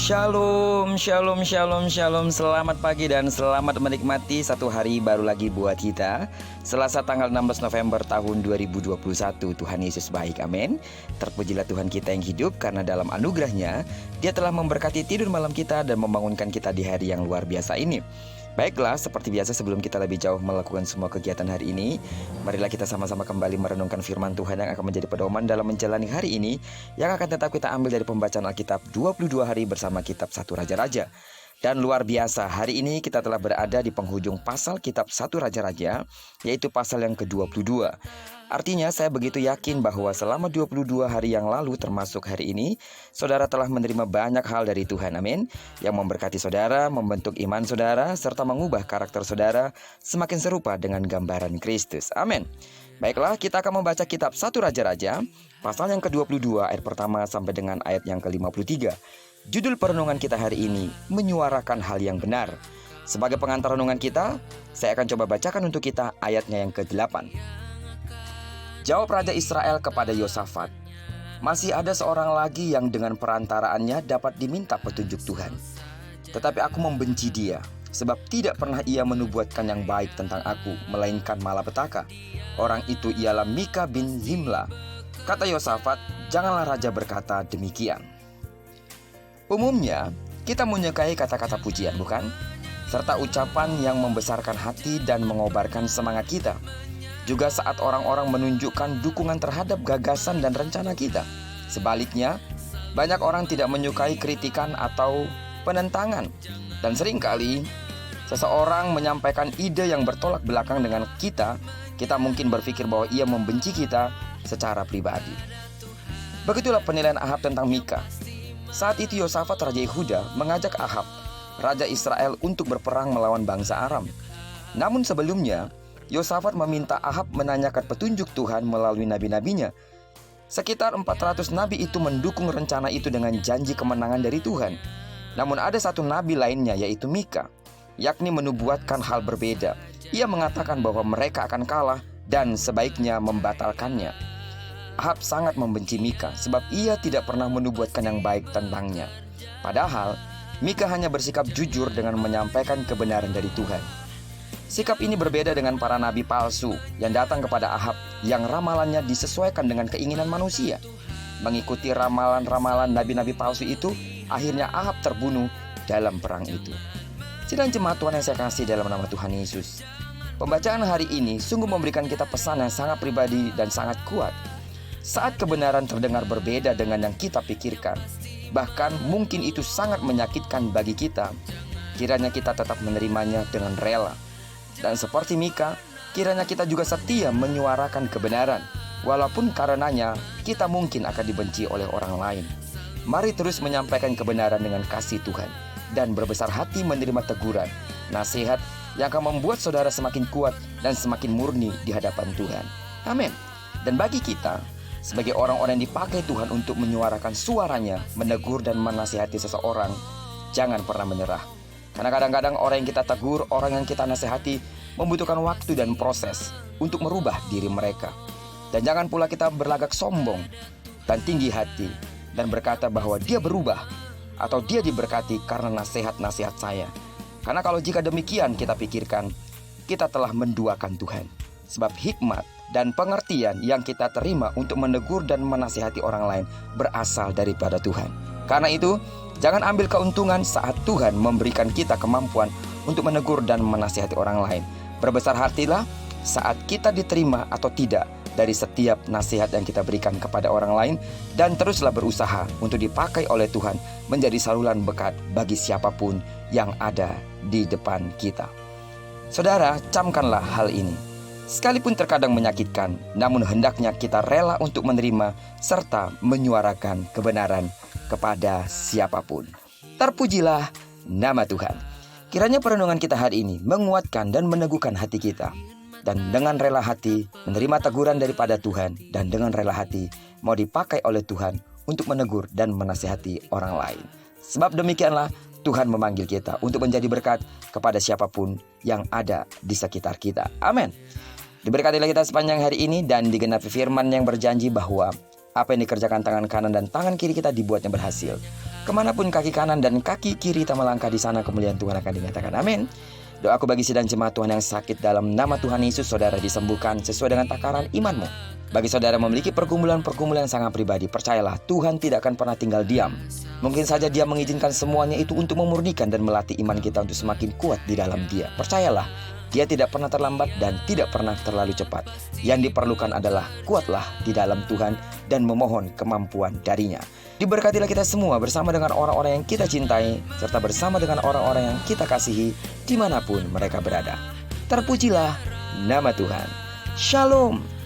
Shalom, shalom, shalom, shalom. Selamat pagi dan selamat menikmati satu hari baru lagi buat kita. Selasa tanggal 16 November tahun 2021. Tuhan Yesus baik, amin. Terpujilah Tuhan kita yang hidup, karena dalam anugerahnya Dia telah memberkati tidur malam kita dan membangunkan kita di hari yang luar biasa ini. Baiklah, seperti biasa sebelum kita lebih jauh melakukan semua kegiatan hari ini, marilah kita sama-sama kembali merenungkan firman Tuhan yang akan menjadi pedoman dalam menjalani hari ini, yang akan tetap kita ambil dari pembacaan Alkitab 22 hari bersama kitab 1 Raja-Raja. Dan luar biasa, hari ini kita telah berada di penghujung pasal kitab 1 Raja-Raja, yaitu pasal yang ke-22. Artinya saya begitu yakin bahwa selama 22 hari yang lalu termasuk hari ini, saudara telah menerima banyak hal dari Tuhan, amin, yang memberkati saudara, membentuk iman saudara, serta mengubah karakter saudara semakin serupa dengan gambaran Kristus, amin. Baiklah, kita akan membaca kitab 1 Raja-Raja, pasal yang ke-22 ayat pertama sampai dengan ayat yang ke-53. Judul perenungan kita hari ini, menyuarakan hal yang benar. Sebagai pengantar renungan kita, saya akan coba bacakan untuk kita ayatnya yang ke-8. Jawab Raja Israel kepada Yosafat, masih ada seorang lagi yang dengan perantaraannya dapat diminta petunjuk Tuhan. Tetapi aku membenci dia, sebab tidak pernah ia menubuatkan yang baik tentang aku, melainkan malapetaka. Orang itu ialah Mika bin Zimla. Kata Yosafat, janganlah raja berkata demikian. Umumnya, kita menyukai kata-kata pujian, bukan? Serta ucapan yang membesarkan hati dan mengobarkan semangat kita. Juga saat orang-orang menunjukkan dukungan terhadap gagasan dan rencana kita. Sebaliknya, banyak orang tidak menyukai kritikan atau penentangan. Dan seringkali, seseorang menyampaikan ide yang bertolak belakang dengan kita mungkin berpikir bahwa ia membenci kita secara pribadi. Begitulah penilaian Ahab tentang Mika. Saat itu Yosafat Raja Yehuda mengajak Ahab, Raja Israel, untuk berperang melawan bangsa Aram. Namun sebelumnya, Yosafat meminta Ahab menanyakan petunjuk Tuhan melalui nabi-nabinya. Sekitar 400 nabi itu mendukung rencana itu dengan janji kemenangan dari Tuhan. Namun ada satu nabi lainnya, yaitu Mika, yakni menubuatkan hal berbeda. Ia mengatakan bahwa mereka akan kalah dan sebaiknya membatalkannya. Ahab sangat membenci Mika sebab ia tidak pernah menubuatkan yang baik tentangnya. Padahal Mika hanya bersikap jujur dengan menyampaikan kebenaran dari Tuhan. Sikap ini berbeda dengan para nabi palsu yang datang kepada Ahab, yang ramalannya disesuaikan dengan keinginan manusia. Mengikuti ramalan-ramalan nabi-nabi palsu itu, akhirnya Ahab terbunuh dalam perang itu. Sidang jemaat Tuhan yang saya kasih dalam nama Tuhan Yesus, pembacaan hari ini sungguh memberikan kita pesan yang sangat pribadi dan sangat kuat. Saat kebenaran terdengar berbeda dengan yang kita pikirkan, bahkan mungkin itu sangat menyakitkan bagi kita, kiranya kita tetap menerimanya dengan rela. Dan seperti Mika, kiranya kita juga setia menyuarakan kebenaran, walaupun karenanya kita mungkin akan dibenci oleh orang lain. Mari terus menyampaikan kebenaran dengan kasih Tuhan, dan berbesar hati menerima teguran, nasihat yang akan membuat saudara semakin kuat dan semakin murni di hadapan Tuhan. Amin. Dan bagi kita, sebagai orang-orang yang dipakai Tuhan untuk menyuarakan suaranya, menegur dan menasihati seseorang, jangan pernah menyerah. Karena kadang-kadang orang yang kita tegur, orang yang kita nasihati, membutuhkan waktu dan proses untuk merubah diri mereka. Dan jangan pula kita berlagak sombong dan tinggi hati dan berkata bahwa dia berubah atau dia diberkati karena nasihat-nasihat saya. Karena kalau jika demikian kita pikirkan, kita telah menduakan Tuhan. Sebab hikmat dan pengertian yang kita terima untuk menegur dan menasihati orang lain berasal daripada Tuhan. Karena itu, jangan ambil keuntungan saat Tuhan memberikan kita kemampuan untuk menegur dan menasihati orang lain. Berbesar hatilah saat kita diterima atau tidak dari setiap nasihat yang kita berikan kepada orang lain, dan teruslah berusaha untuk dipakai oleh Tuhan menjadi saluran berkat bagi siapapun yang ada di depan kita. Saudara, camkanlah hal ini. Sekalipun terkadang menyakitkan, namun hendaknya kita rela untuk menerima serta menyuarakan kebenaran kepada siapapun. Terpujilah nama Tuhan. Kiranya perenungan kita hari ini menguatkan dan meneguhkan hati kita. Dan dengan rela hati menerima teguran daripada Tuhan, dan dengan rela hati mau dipakai oleh Tuhan untuk menegur dan menasihati orang lain. Sebab demikianlah Tuhan memanggil kita untuk menjadi berkat kepada siapapun yang ada di sekitar kita. Amin. Diberkatilah kita sepanjang hari ini dan digenapi firman yang berjanji bahwa apa yang dikerjakan tangan kanan dan tangan kiri kita dibuatnya berhasil. Kemanapun kaki kanan dan kaki kiri tak melangkah, di sana kemuliaan Tuhan akan dinyatakan. Amin. Doaku bagi sidang jemaat Tuhan yang sakit, dalam nama Tuhan Yesus, saudara disembuhkan sesuai dengan takaran imanmu. Bagi saudara memiliki pergumulan-pergumulan sangat pribadi, percayalah Tuhan tidak akan pernah tinggal diam. Mungkin saja Dia mengizinkan semuanya itu untuk memurnikan dan melatih iman kita untuk semakin kuat di dalam Dia. Percayalah, Dia tidak pernah terlambat dan tidak pernah terlalu cepat. Yang diperlukan adalah kuatlah di dalam Tuhan dan memohon kemampuan darinya. Diberkatilah kita semua bersama dengan orang-orang yang kita cintai, serta bersama dengan orang-orang yang kita kasihi dimanapun mereka berada. Terpujilah nama Tuhan. Shalom.